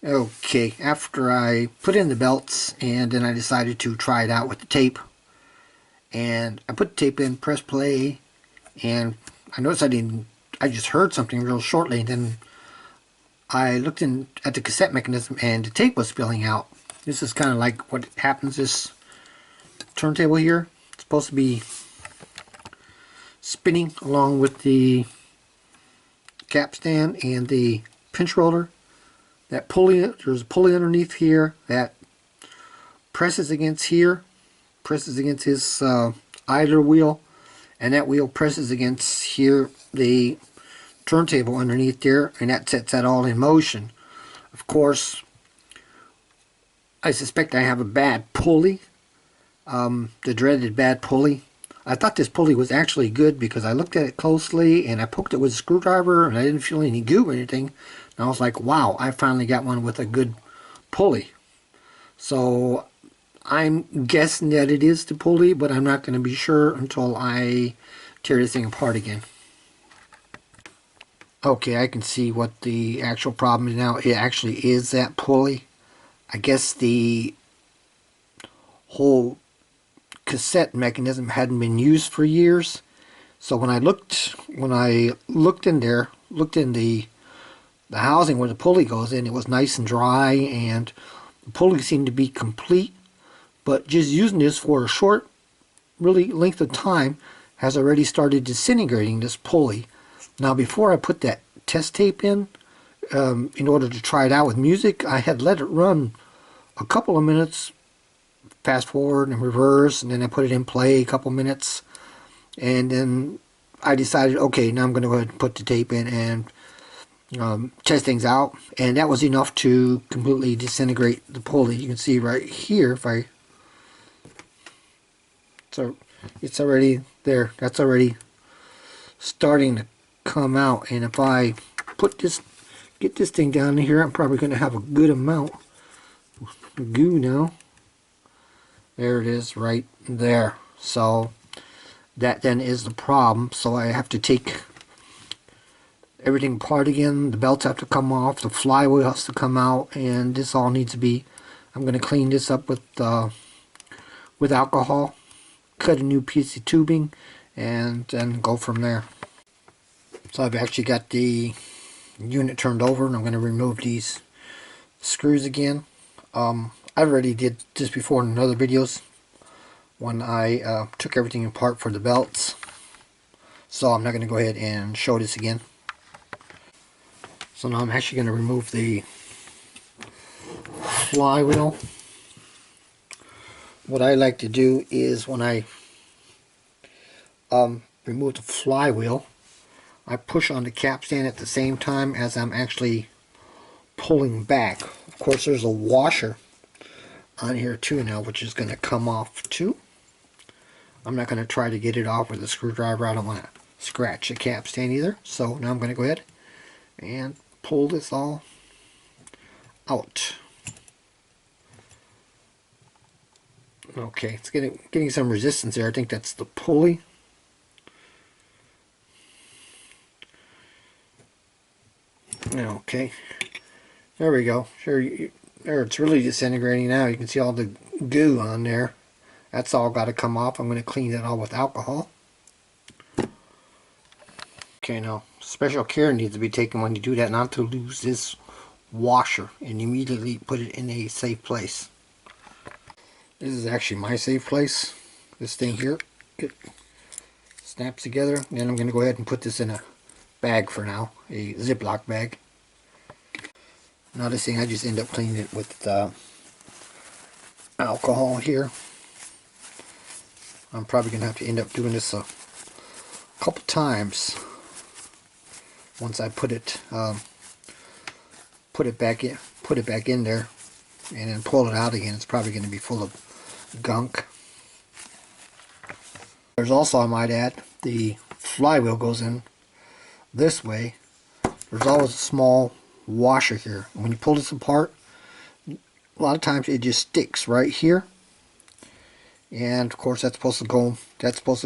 Okay, after I put in the belts and then I decided to try it out with the tape, and I put the tape in, press play, and I noticed I just heard something real shortly, and then I looked in at the cassette mechanism and the tape was spilling out. This is kind of like what happens. This turntable here, it's supposed to be spinning along with the capstan and the pinch roller. That pulley, there's a pulley underneath here that presses against here, presses against this idler wheel, and that wheel presses against here, the turntable underneath there, and that sets that all in motion. Of course, I suspect I have a bad pulley, the dreaded bad pulley. I thought this pulley was actually good because I looked at it closely and I poked it with a screwdriver and I didn't feel any goo or anything. And I was like, wow, I finally got one with a good pulley. So I'm guessing that it is the pulley, but I'm not going to be sure until I tear this thing apart again. Okay, I can see what the actual problem is now. It actually is that pulley. I guess the whole cassette mechanism hadn't been used for years. So when I looked in there, looked in the housing where the pulley goes in, it was nice and dry and the pulley seemed to be complete. But just using this for a short, really length of time has already started disintegrating this pulley. Now before I put that test tape in order to try it out with music, I had let it run a couple of minutes, fast forward and reverse, and then I put it in play a couple minutes, and then I decided, okay, now I'm going to go ahead and put the tape in and test things out, and that was enough to completely disintegrate the pulley. You can see right here, so it's already there. That's already starting to come out, and if I get this thing down in here, I'm probably going to have a good amount of goo now. There it is right there. So that then is the problem. So I have to take everything apart again. The belts have to come off, the flywheel has to come out, and this all needs to be, I'm going to clean this up with alcohol, cut a new piece of tubing, and then go from there. So I've actually got the unit turned over, and I'm going to remove these screws again. I already did this before in other videos when I took everything apart for the belts, so I'm not going to go ahead and show this again. So now I'm actually going to remove the flywheel. What I like to do is when I remove the flywheel, I push on the capstan at the same time as I'm actually pulling back. Of course, there's a washer on here too now, which is going to come off too. I'm not going to try to get it off with a screwdriver. I don't want to scratch the capstan either. So now I'm going to go ahead and pull this all out. Okay, it's getting some resistance there. I think that's the pulley. Okay, there we go. There, it's really disintegrating now. You can see all the goo on there. That's all got to come off. I'm going to clean that all with alcohol. Okay, now special care needs to be taken when you do that, not to lose this washer, and immediately put it in a safe place. This is actually my safe place. This thing here, it snaps together. And then I'm going to go ahead and put this in a bag for now, a Ziploc bag. Now this thing, I just end up cleaning it with alcohol here. I'm probably going to have to end up doing this a couple times once I put it back in there, and then pull it out again. It's probably going to be full of gunk. There's also, I might add, the flywheel goes in this way. There's always a small washer here, and when you pull this apart, a lot of times it just sticks right here, and of course that's supposed to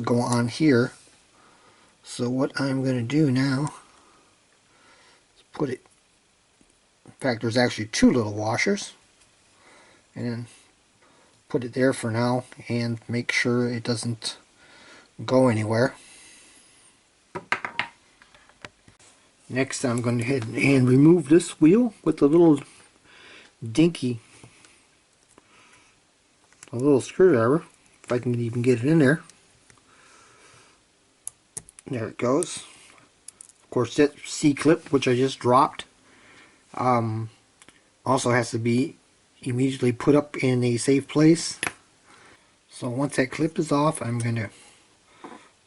go on here. So what I'm going to do now is put it fact, there's actually two little washers. And then put it there for now and make sure it doesn't go anywhere. Next, I'm going to go ahead and remove this wheel with a little dinky, a little screwdriver, if I can even get it in there. There it goes. Of course, that C-clip, which I just dropped, also has to be immediately put up in a safe place. So once that clip is off, I'm going to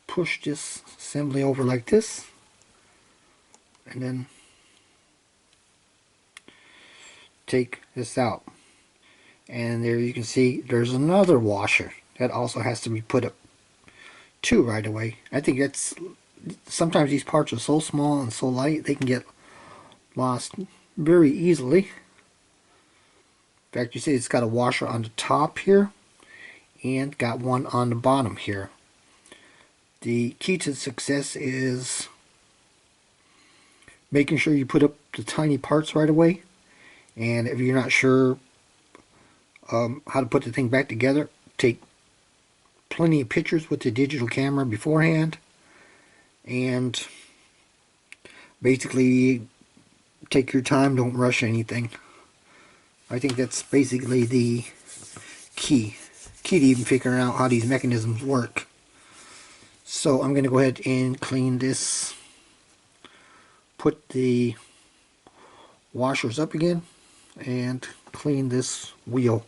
push this assembly over like this, and then take this out. And there you can see there's another washer that also has to be put up too right away. I think that's, sometimes these parts are so small and so light they can get lost very easily. In fact, you see it's got a washer on the top here and got one on the bottom here. The key to success is making sure you put up the tiny parts right away, and if you're not sure how to put the thing back together, take plenty of pictures with the digital camera beforehand, and basically take your time, don't rush anything. I think that's basically the key to even figuring out how these mechanisms work. So I'm going to go ahead and clean this, put the washers up again, and clean this wheel,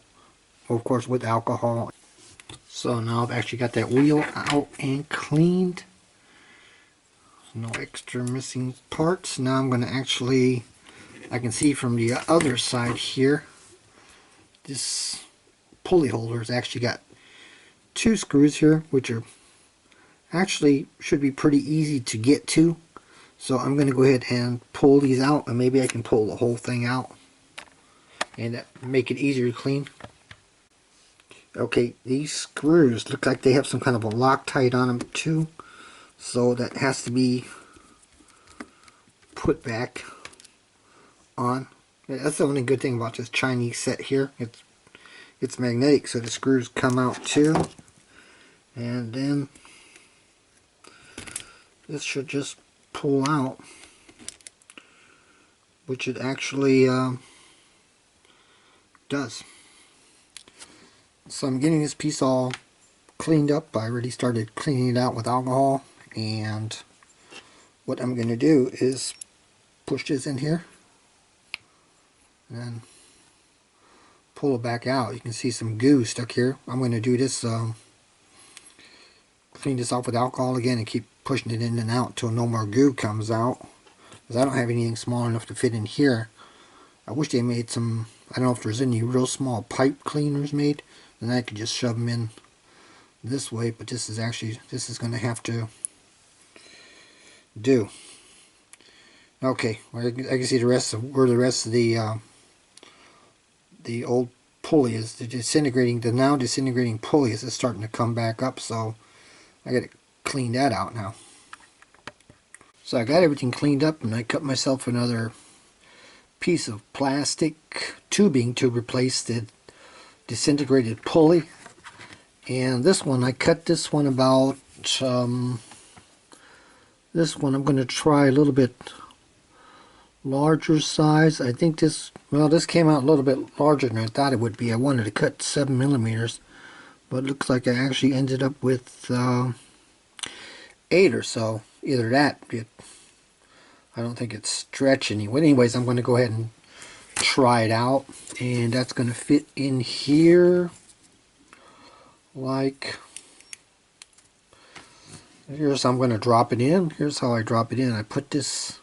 of course with alcohol. So now I've actually got that wheel out and cleaned. No extra missing parts. Now I'm going to actually, I can see from the other side here, this pulley holder has actually got two screws here, which are actually should be pretty easy to get to. So I'm going to go ahead and pull these out, and maybe I can pull the whole thing out and make it easier to clean. Okay, these screws look like they have some kind of a Loctite on them too, so that has to be put back on. That's the only good thing about this Chinese set here. It's magnetic, so the screws come out too. And then this should just pull out, which it actually does. So I'm getting this piece all cleaned up. I already started cleaning it out with alcohol, and what I'm going to do is push this in here and then pull it back out. You can see some goo stuck here. I'm going to do this, clean this off with alcohol again and keep pushing it in and out until no more goo comes out, because I don't have anything small enough to fit in here. I wish they made some, I don't know if there's any real small pipe cleaners made, then I could just shove them in this way, but this is going to have to do. Okay, well, I can see the rest of where the rest of the old pulley is. The now disintegrating pulley is starting to come back up, so I got to clean that out now. So I got everything cleaned up, and I cut myself another piece of plastic tubing to replace the disintegrated pulley. And this one, I cut this one about this one I'm going to try a little bit larger size. I think this, well, this came out a little bit larger than I thought it would be. I wanted to cut 7mm, but it looks like I actually ended up with 8 or so. Either that, I don't think it's stretch anyway. Anyways, I'm going to go ahead and try it out, and that's going to fit in here like, here's how I'm going to drop it in. Here's how I drop it in. I put this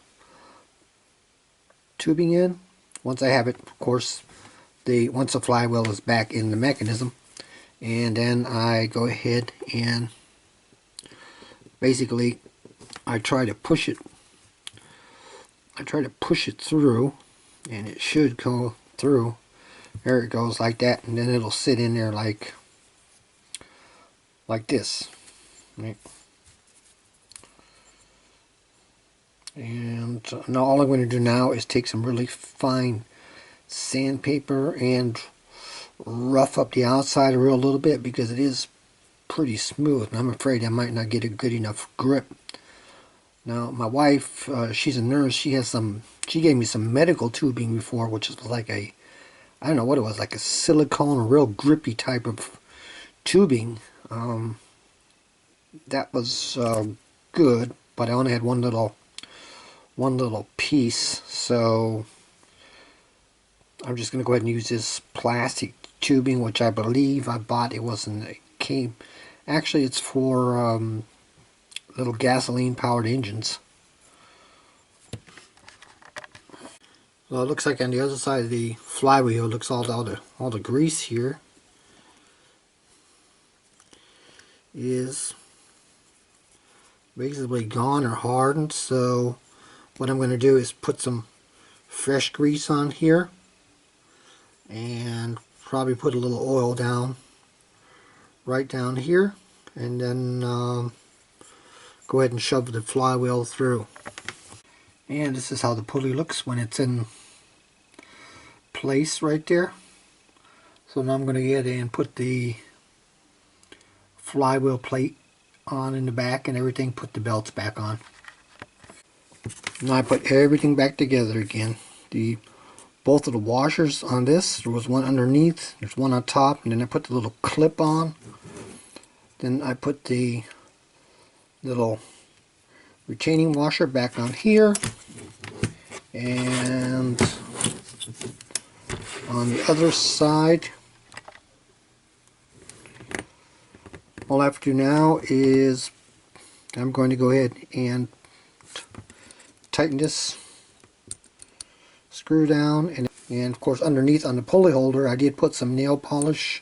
tubing in. Once I have it, of course, once the flywheel is back in the mechanism, and then I go ahead and basically I try to push it through, and it should go through. There it goes, like that, and then it'll sit in there like this, right? And now all I'm going to do now is take some really fine sandpaper and rough up the outside a little bit, because it is pretty smooth, and I'm afraid I might not get a good enough grip. Now, my wife, she's a nurse. She gave me some medical tubing before, which is like I don't know what it was, like a silicone, a real grippy type of tubing. That was good, but I only had one little piece, so I'm just going to go ahead and use this plastic tubing, which I believe I bought. It wasn't, it came, actually it's for little gasoline powered engines. Well, it looks like on the other side of the flywheel, it looks all the grease here is basically gone or hardened. So what I'm going to do is put some fresh grease on here and probably put a little oil down right down here, and then go ahead and shove the flywheel through. And this is how the pulley looks when it's in place right there. So now I'm going to get and put the flywheel plate on in the back and everything, put the belts back on. Now I put everything back together again. Both of the washers on this, there was one underneath, there's one on top, and then I put the little clip on. Then I put the little retaining washer back on here, and on the other side, all I have to do now is I'm going to go ahead and tighten this screw down, and of course underneath on the pulley holder I did put some nail polish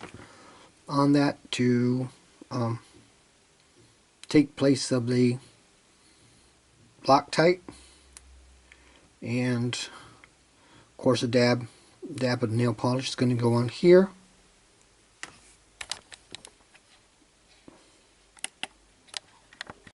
on that to take place of the Loctite, and of course a dab of nail polish is going to go on here.